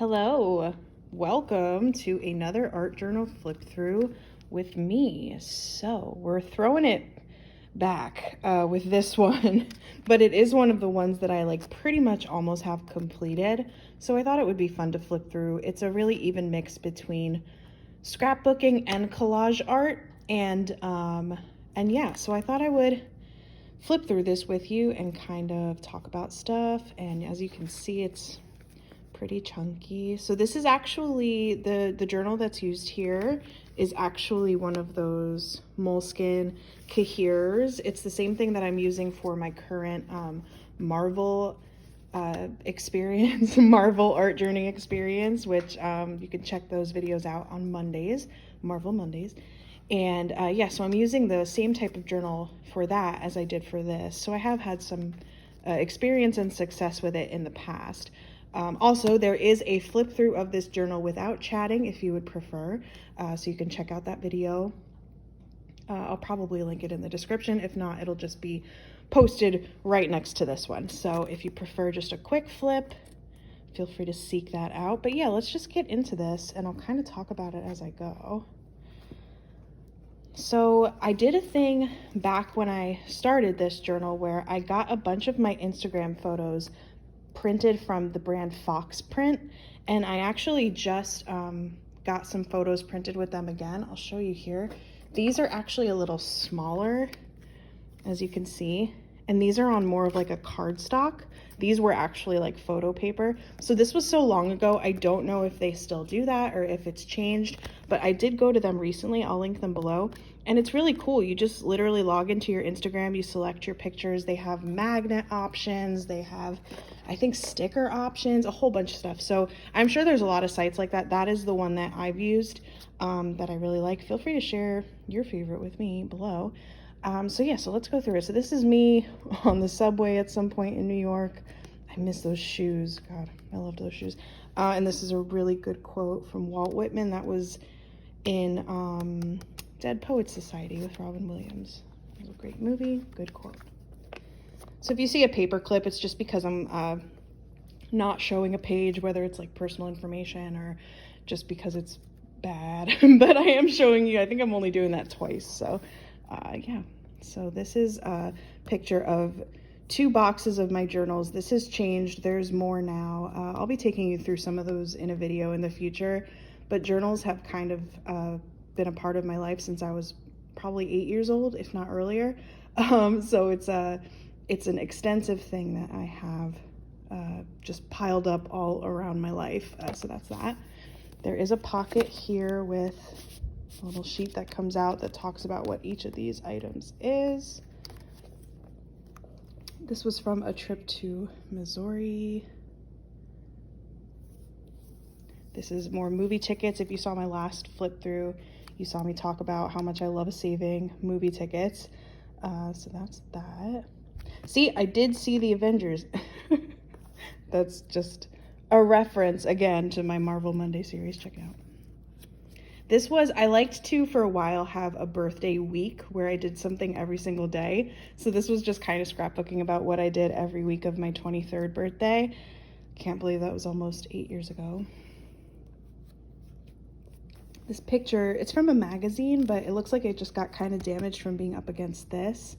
Hello, welcome to another art journal flip through with me. So we're throwing it back with this one, but it is one of the ones that I like pretty much almost have completed. So I thought it would be fun to flip through. It's a really even mix between scrapbooking and collage art, and yeah, so I thought I would flip through this with you and kind of talk about stuff. And as you can see, it's pretty chunky. So this is actually the journal that's used here is actually one of those moleskin Cahiers. It's the same thing that I'm using for my current Marvel experience, Marvel art journey experience, which you can check those videos out on Mondays, Marvel Mondays. And yeah, so I'm using the same type of journal for that as I did for this. So I have had some experience and success with it in the past. Also, there is a flip through of this journal without chatting if you would prefer. So you can check out that video. I'll probably link it in the description. If not, it'll just be posted right next to this one. So if you prefer just a quick flip, feel free to seek that out. But yeah, let's just get into this and I'll kind of talk about it as I go. So I did a thing back when I started this journal where I got a bunch of my Instagram photos printed from the brand Fox Print, and I actually just got some photos printed with them again. I'll show you here. These are actually a little smaller, as you can see, and these are on more of like a cardstock. These were actually like photo paper. So this was so long ago, I don't know if they still do that or if it's changed, but I did go to them recently. I'll link them below. And it's really cool. You just literally log into your Instagram, you select your pictures. They have magnet options. They have, I think, sticker options, a whole bunch of stuff. So I'm sure there's a lot of sites like that. That is the one that I've used that I really like. Feel free to share your favorite with me below. So yeah, so let's go through it. So this is me on the subway at some point in New York. I miss those shoes. God, I loved those shoes. And this is a really good quote from Walt Whitman that was in Dead Poets Society with Robin Williams. It was a great movie, good quote. So if you see a paper clip, it's just because I'm not showing a page, whether it's like personal information or just because it's bad. But I am showing you, I think I'm only doing that twice. So yeah, so this is a picture of 2 boxes of my journals. This has changed. There's more now. I'll be taking you through some of those in a video in the future, but journals have kind of been a part of my life since I was probably 8 years old, if not earlier. So it's an extensive thing that I have just piled up all around my life. So that's that. There is a pocket here with a little sheet that comes out that talks about what each of these items is. This was from a trip to Missouri. This is more movie tickets. If you saw my last flip through, you saw me talk about how much I love saving movie tickets. So that's that. See, I did see the Avengers. That's just a reference again to my Marvel Monday series. Check it out. This was, I liked to, for a while, have a birthday week where I did something every single day. So this was just kind of scrapbooking about what I did every week of my 23rd birthday. Can't believe that was almost 8 years ago. This picture, it's from a magazine, but it looks like it just got kind of damaged from being up against this.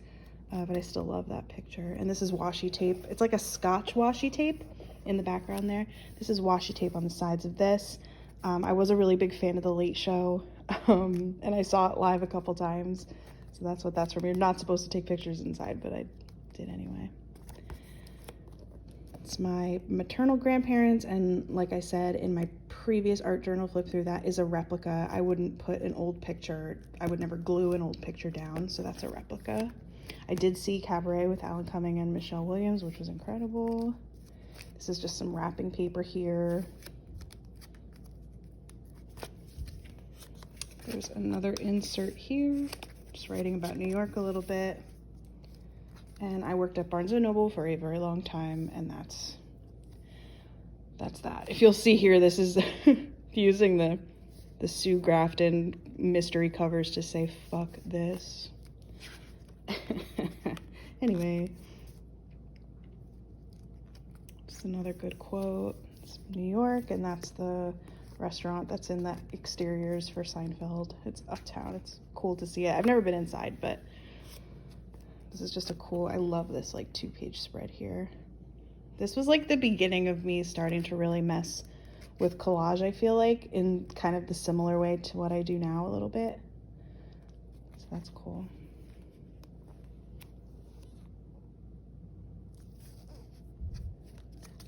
But I still love that picture. And this is washi tape. It's like a Scotch washi tape in the background there. This is washi tape on the sides of this. I was a really big fan of The Late Show, and I saw it live a couple times. So that's what that's from. You're not supposed to take pictures inside, but I did anyway. It's my maternal grandparents, and like I said in my previous art journal flip through, that is a replica. I wouldn't put an old picture, I would never glue an old picture down, so that's a replica. I did see Cabaret with Alan Cumming and Michelle Williams, which was incredible. This is just some wrapping paper here. There's another insert here, just writing about New York a little bit. And I worked at Barnes & Noble for a very long time, and that's that. If you'll see here, this is using the Sue Grafton mystery covers to say, fuck this. Anyway, just another good quote. It's New York, and that's the restaurant that's in the exteriors for Seinfeld. It's uptown. It's cool to see it. I've never been inside, but this is just a cool, I love this like 2-page spread here. This was like the beginning of me starting to really mess with collage, I feel like, in kind of the similar way to what I do now a little bit. So that's cool.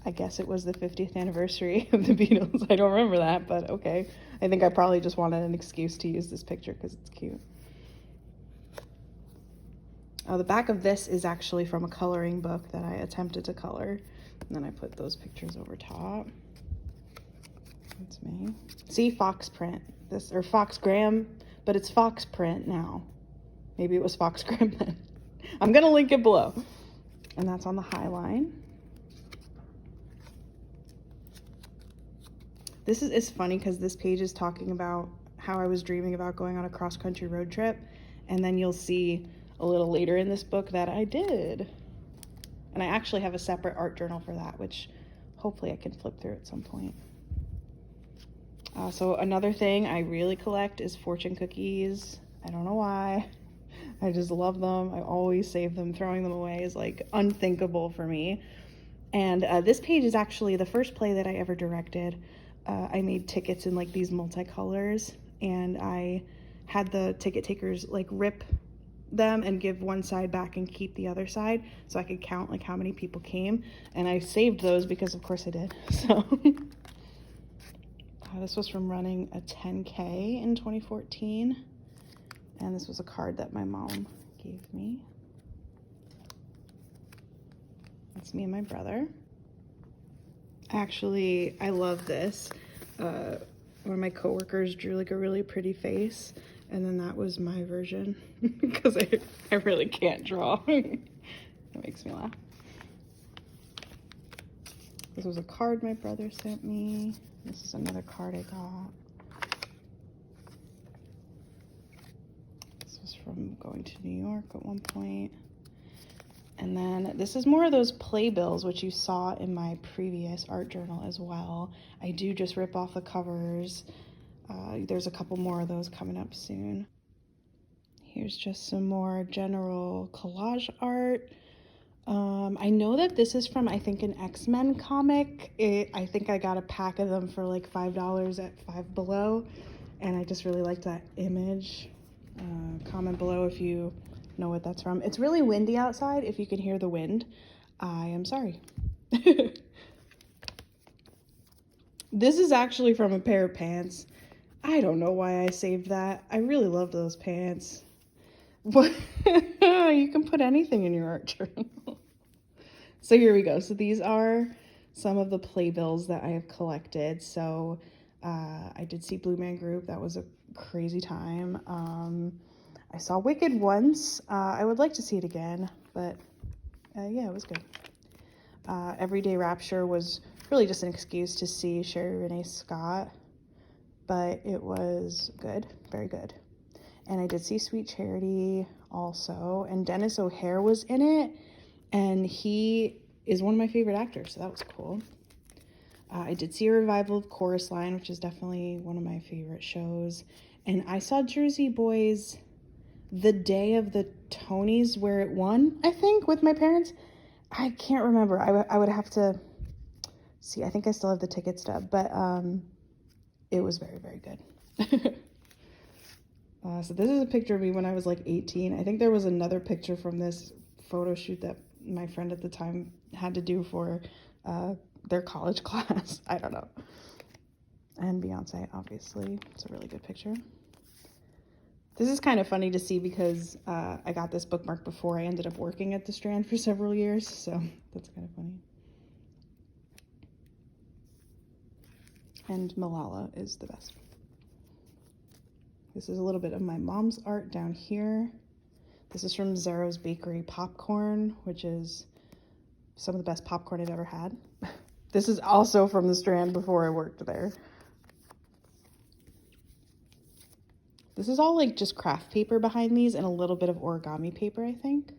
I guess it was the 50th anniversary of the Beatles. I don't remember that, but okay. I think I probably just wanted an excuse to use this picture because it's cute. Oh, the back of this is actually from a coloring book that I attempted to color. And then I put those pictures over top. That's me. See, Fox print. This, or Foxgram, but it's Fox print now. Maybe it was Foxgram then. I'm gonna link it below. And that's on the High Line. This is funny because this page is talking about how I was dreaming about going on a cross-country road trip, and then you'll see a little later in this book that I did. And I actually have a separate art journal for that, which hopefully I can flip through at some point. So another thing I really collect is fortune cookies. I don't know why. I just love them. I always save them. Throwing them away is like unthinkable for me. And this page is actually the first play that I ever directed. I made tickets in like these multicolors, and I had the ticket takers like rip them and give one side back and keep the other side so I could count like how many people came, and I saved those because of course I did. So this was from running a 10K in 2014, and this was a card that my mom gave me. That's me and my brother. Actually, I love this. One of my coworkers drew like a really pretty face, and then that was my version because I really can't draw. That makes me laugh. This was a card my brother sent me. This is another card I got. This was from going to New York at one point. And then this is more of those playbills, which you saw in my previous art journal as well. I do just rip off the covers. There's a couple more of those coming up soon. Here's just some more general collage art. I know that this is from, I think, an X-Men comic. I think I got a pack of them for like $5 at Five Below, and I just really liked that image. Comment below if you know what that's from. It's really windy outside. If you can hear the wind, I am sorry. This is actually from a pair of pants. I don't know why I saved that. I really love those pants. But you can put anything in your art journal. So here we go. So these are some of the playbills that I have collected. So I did see Blue Man Group. That was a crazy time. I saw Wicked once. I would like to see it again, but yeah, it was good. Everyday Rapture was really just an excuse to see Sherry Renee Scott, but it was good, very good. And I did see Sweet Charity also, and Dennis O'Hare was in it, and he is one of my favorite actors, so that was cool. I did see a revival of Chorus Line, which is definitely one of my favorite shows, and I saw Jersey Boys the day of the Tonys where it won, I think, with my parents. I can't remember. I would have to see. I think I still have the ticket stub, but it was very, very good. So this is a picture of me when I was like 18. I think there was another picture from this photo shoot that my friend at the time had to do for their college class. I don't know. And Beyonce, obviously. It's a really good picture. This is kind of funny to see because I got this bookmark before I ended up working at the Strand for several years, so that's kind of funny. And Malala is the best. This is a little bit of my mom's art down here. This is from Zaro's Bakery popcorn, which is some of the best popcorn I've ever had. This is also from the Strand before I worked there. This is all like just craft paper behind these and a little bit of origami paper, I think.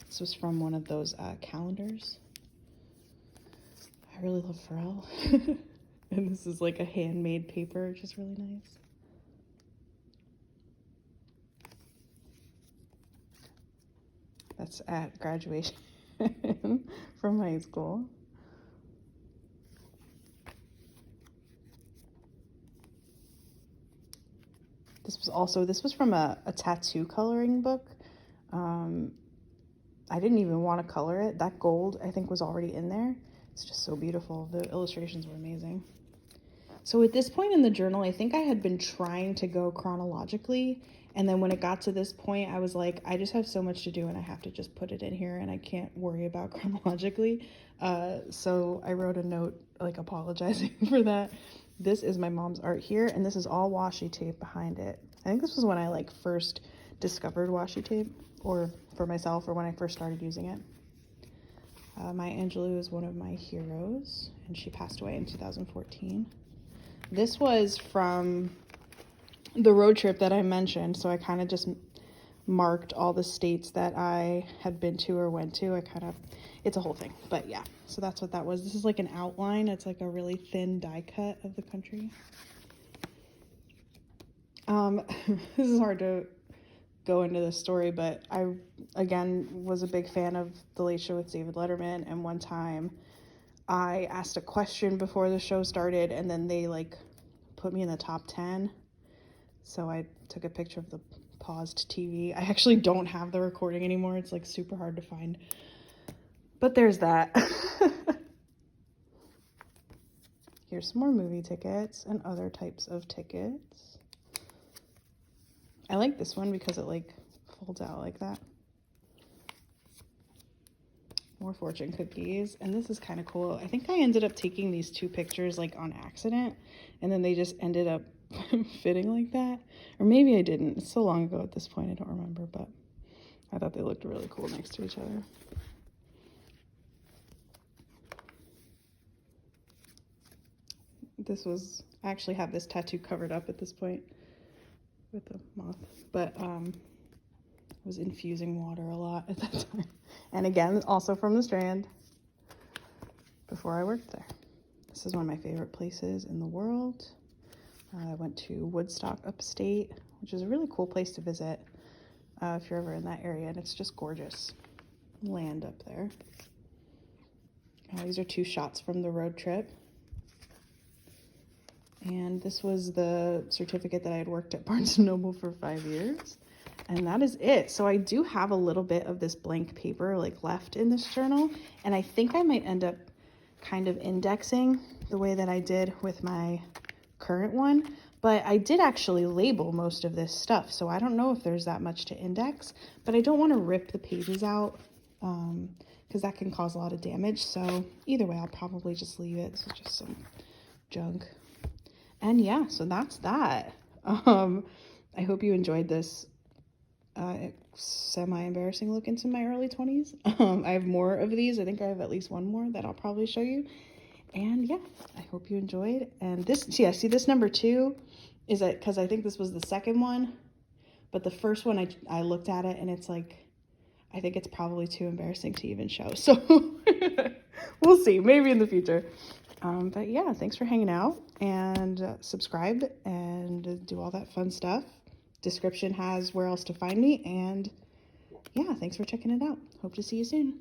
This was from one of those calendars. I I really love Pharrell. And this is like a handmade paper, which is really nice. That's at graduation from high school. This was from a tattoo coloring book. I didn't even want to color it. That gold, I think, was already in there. It's just so beautiful. The illustrations were amazing. So at this point in the journal, I think I had been trying to go chronologically. And then when it got to this point, I was like, I just have so much to do and I have to just put it in here and I can't worry about chronologically. So I wrote a note like apologizing for that. This is my mom's art here, and this is all washi tape behind it. I think this was when I like first discovered washi tape, or for myself, or when I first started using it. Maya Angelou is one of my heroes, and she passed away in 2014. This was from the road trip that I mentioned, so I kind of just marked all the states that I had been to or went to. It's a whole thing, but yeah, so that's what that was. This is like an outline. It's like a really thin die cut of the country. This is hard to go into this story, but I, again, was a big fan of The Late Show with David Letterman, and one time I asked a question before the show started, and then they like put me in the top 10. So I took a picture of the paused TV. I actually don't have the recording anymore. It's like super hard to find. But there's that. Here's some more movie tickets and other types of tickets. I like this one because it like folds out like that. More fortune cookies. And this is kind of cool. I think I ended up taking these two pictures like on accident, and then they just ended up fitting like that. Or maybe I didn't. It's so long ago at this point, I don't remember, but I thought they looked really cool next to each other. I actually have this tattoo covered up at this point with the moth, but I was infusing water a lot at that time. And again, also from the Strand before I worked there. This is one of my favorite places in the world. I went to Woodstock upstate, which is a really cool place to visit if you're ever in that area, and it's just gorgeous land up there. These are two shots from the road trip. And this was the certificate that I had worked at Barnes & Noble for 5 years. And that is it. So I do have a little bit of this blank paper like left in this journal. And I think I might end up kind of indexing the way that I did with my current one. But I did actually label most of this stuff. So I don't know if there's that much to index. But I don't want to rip the pages out because that can cause a lot of damage. So either way, I'll probably just leave it. This is just some junk. And yeah, so that's that. I hope you enjoyed this semi-embarrassing look into my early 20s. I have more of these. I think I have at least one more that I'll probably show you. And yeah, I hope you enjoyed. And this, yeah, see this number 2 is it because I think this was the second one, but the first one I looked at it and it's like, I think it's probably too embarrassing to even show. So we'll see, maybe in the future. But yeah, thanks for hanging out, and subscribe and do all that fun stuff. Description has where else to find me, and yeah, thanks for checking it out. Hope to see you soon.